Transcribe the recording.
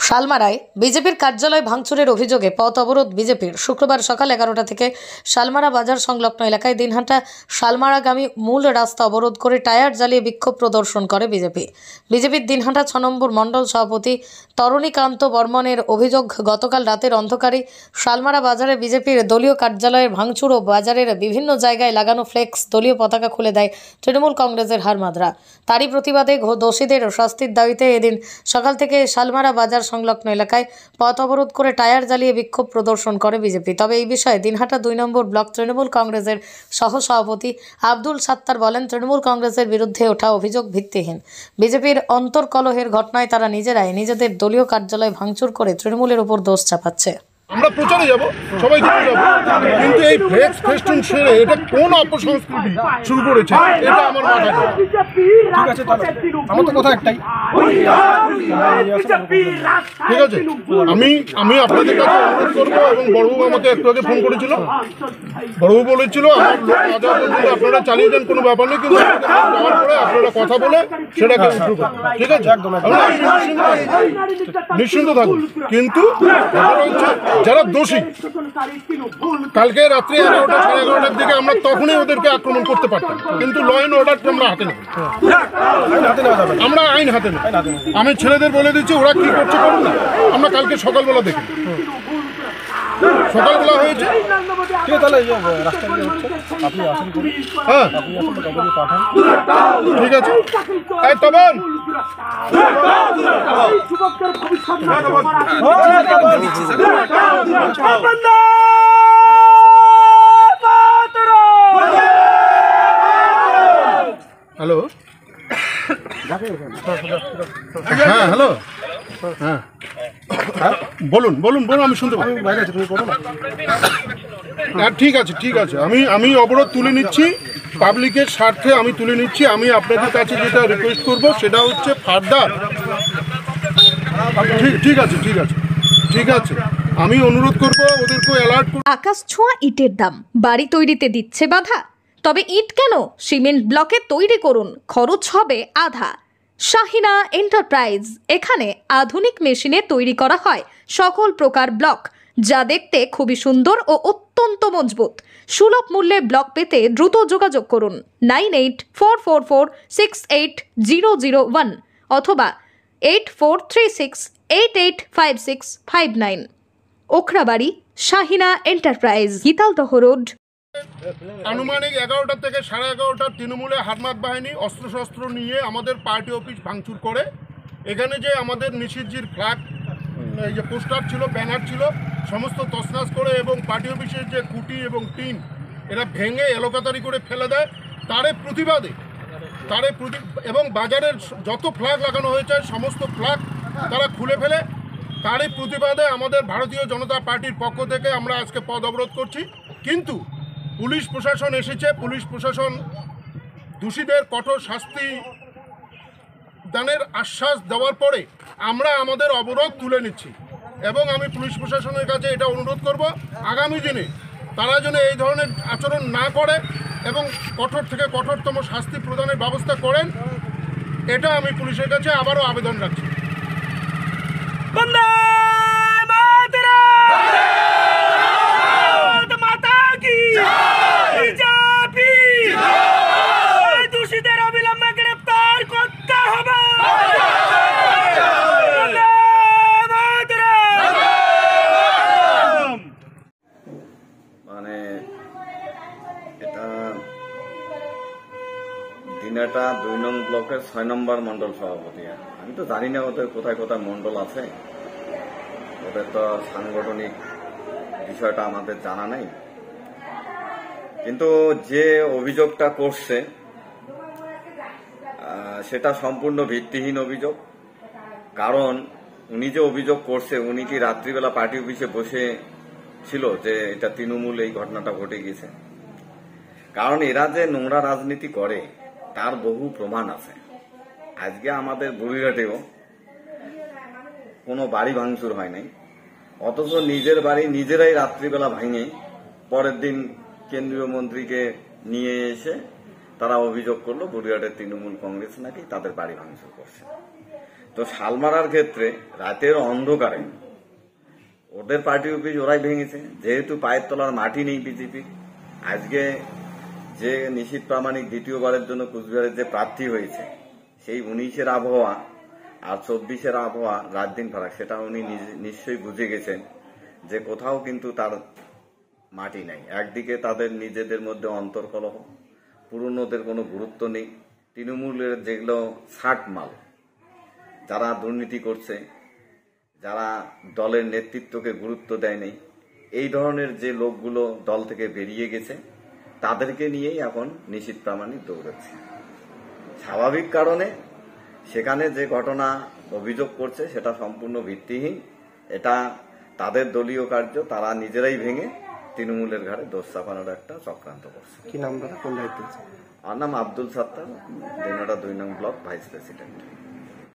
শালমারায় বিজেপির কার্যালয় ভাঙচুরের অভিযোগে পথ অবরোধ বিজেপির। শুক্রবার সকাল 11টা থেকে শালমারা বাজার সংলগ্ন এলাকায় দিনহাটা শালমারাগামী মূল রাস্তা অবরোধ করে টায়ার জ্বালিয়ে বিক্ষোভ প্রদর্শন করে বিজেপির দিনহাটা 6 নম্বর মণ্ডল সভাপতি তরণীকান্ত বর্মনের অভিযোগ, গতকাল রাতের অন্ধকারে শালমারা বাজারে বিজেপির দলীয় কার্যালয়ের ভাঙচুর ও বাজারের বিভিন্ন জায়গায় লাগানো ফ্লেক্স, দলীয় পতাকা খুলে দেয় তৃণমূল কংগ্রেসের হারমাদরা। তারই প্রতিবাদে দোষীদের শাস্তির দাবিতে এদিন সকাল থেকে শালমারা বাজার সংলগ্ন এলাকায় পথ অবরোধ করে টায়ার জ্বালিয়ে বিক্ষোভ প্রদর্শন করে বিজেপি। তবে এই বিষয়ে দিনহাটা 2 নম্বর ব্লক তৃণমূল কংগ্রেসের সহসভাপতি আব্দুল সাত্তার বলেন, তৃণমূল কংগ্রেসের বিরুদ্ধে ওঠা অভিযোগ ভিত্তিহীন। বিজেপির অন্তর্কলহের ঘটনায় তারা নিজেরাই নিজেদের দলীয় কার্যালয় ভাঙচুর করে তৃণমূলের উপর দোষ চাপাচ্ছে। আমরা প্রচারে যাব, সবাই জিতে যাব, কিন্তু এই ফ্লেক্স ফেস্টুন ছেড়ে এটা কোন অপসংস্কৃতি শুরু করেছে এটা আমার মাথায় নেই। ঠিক আছে, আমার তো কথা একটাই, ঠিক আছে, আমি আপনাদের কাছে অনুরোধ করবো, এবং বড়বাবু আমাকে একটু আগে ফোন করেছিল, বড়বাবু বলেছিল আমার আপনারা চালিয়ে যান, কোনো ব্যাপার নেই, কিন্তু যাওয়ার পরে আপনারা কথা বলে সেটাকে শুরু করুন, ঠিক আছে, নিশ্চিন্ত থাকুন। কিন্তু যারা দোষী, কালকে রাত্রে 11টা সাড়ে 11টার দিকে আমরা তখনই ওদেরকে আক্রমণ করতে পারতাম, কিন্তু ল অ্যান্ড অর্ডারটা আমরা হাতে নেব, আমরা আইন হাতে নেব। আমি ছেলেদের বলে দিচ্ছি ওরা কি করছে করুন না, আমরা কালকে সকালবেলা দেখি, সকালবেলা হয়েছে, হ্যাঁ ঠিক আছে। এই তখন হ্যালো, হ্যাঁ হ্যালো, হ্যাঁ বলুন বলুন বলুন, আমি শুনতে পাই। হ্যাঁ ঠিক আছে ঠিক আছে, আমি অবরোধ তুলে নিচ্ছি, পাবলিকের স্বার্থে আমি তুলে নিচ্ছি। আমি আপনাদের কাছে যেটা রিকোয়েস্ট করব সেটা হচ্ছে ফার্দার, ঠিক আছে ঠিক আছে ঠিক আছে, আমি অনুরোধ করব ওদেরকে অ্যালার্ট করব। আকাশ ছোঁয়া ইটের দাম বাড়ি তৈরিতে দিচ্ছে বাধা? তবে ইট কেন, সিমেন্ট ব্লকে তৈরি করুন, খরচ হবে আধা। শাহিনা এন্টারপ্রাইজ, এখানে আধুনিক মেশিনে তৈরি করা হয় সকল প্রকার ব্লক, যা দেখতে খুবই সুন্দর ও অত্যন্ত মজবুত। সুলভ মূল্যে ব্লক পেতে দ্রুত যোগাযোগ করুন 9844468001 অথবা 8436885659। Okhrabari, Shahina enterprise, Gitaldaha road. আনুমানিক 11টা থেকে সাড়ে 11টা তৃণমূলের হারমাত বাহিনী অস্ত্রশস্ত্র নিয়ে আমাদের পার্টি অফিস ভাঙচুর করে। এখানে যে আমাদের নিষিদ্ধজির ফ্ল্যাগ, এই যে পোস্টার ছিল, ব্যানার ছিল, সমস্ত তছনছ করে, এবং পার্টি অফিসের যে খুঁটি এবং টিন এরা ভেঙে এলোকাতারি করে ফেলে দেয়। তারে প্রতিবাদে এবং বাজারের যত ফ্ল্যাগ লাগানো হয়েছে সমস্ত ফ্ল্যাগ তারা খুলে ফেলে। তারই প্রতিবাদে আমাদের ভারতীয় জনতা পার্টির পক্ষ থেকে আমরা আজকে পথ অবরোধ করছি। কিন্তু পুলিশ প্রশাসন এসেছে, পুলিশ প্রশাসন দোষীদের কঠোর শাস্তি দানের আশ্বাস দেওয়ার পরে আমরা আমাদের অবরোধ তুলে নিচ্ছি, এবং আমি পুলিশ প্রশাসনের কাছে এটা অনুরোধ করব আগামী দিনে তারা যেন এই ধরনের আচরণ না করে এবং কঠোর থেকে কঠোরতম শাস্তি প্রদানের ব্যবস্থা করেন। এটা আমি পুলিশের কাছে আবারও আবেদন রাখছি। দিনহাটা 2 নং ব্লকের 6 নম্বর মন্ডল সভাপতি। আমি তো জানি না ওদের কোথায় কোথায় মন্ডল আছে, ওদের তো সাংগঠনিক বিষয়টা আমাদের জানা নেই। কিন্তু যে অভিযোগটা করছে সেটা সম্পূর্ণ ভিত্তিহীন অভিযোগ। কারণ উনি যে অভিযোগ করছে, উনি কি রাত্রিবেলা পার্টি অফিসে বসে ছিল যে এটা তৃণমূল এই ঘটনাটা ঘটে গেছে? কারণ এরা যে নোংরা রাজনীতি করে তার বহু প্রমাণ আছে। আজকে আমাদের বুড়িঘাটেও কোনো বাড়ি ভাঙচুর হয় নাই, অথচ নিজের বাড়ি নিজেরাই রাত্রিবেলা ভাঙে পরের দিন কেন্দ্রীয় মন্ত্রীকে নিয়ে এসে তারা অভিযোগ করলো বুড়িঘাটের তৃণমূল কংগ্রেস নাকি তাদের বাড়ি ভাঙচুর করছে। তো শালমারার ক্ষেত্রে রাতের অন্ধকারে ওদের পার্টি অফিস ওরাই ভেঙেছে, যেহেতু পায়ের তলার মাটি নেই বিজেপি। আজকে যে নিশীথ প্রামাণিক দ্বিতীয়বারের জন্য কুচবিহারের যে প্রার্থী হয়েছে, সেই 19-এর আবহাওয়া আর 24-এর আবহাওয়া রাত দিন ফারাক, সেটা উনি নিশ্চয়ই বুঝে গেছেন যে কোথাও কিন্তু তার মাটি নাই। একদিকে তাদের নিজেদের মধ্যে অন্তর্কলহ, পুরনোদের কোনো গুরুত্ব নেই, তৃণমূলের যেগুলো ছাট মাল, যারা দুর্নীতি করছে, যারা দলের নেতৃত্বকে গুরুত্ব দেয়নি, এই ধরনের যে লোকগুলো দল থেকে বেরিয়ে গেছে, তাদেরকে নিয়েই এখন নিশীথ প্রামাণিক দৌড়াচ্ছে। স্বাভাবিক কারণে সেখানে যে ঘটনা অভিযোগ করছে সেটা সম্পূর্ণ ভিত্তিহীন। এটা তাদের দলীয় কার্য, তারা নিজেরাই ভেঙে তৃণমূলের ঘাড়ে দোষ চাপানোর একটা চক্রান্ত করছে। কি নাম দাদা, কোন দায়িত্বে? আমার নাম আব্দুল সাত্তার, দিনহাটা 2 নং ব্লক ভাইস প্রেসিডেন্ট।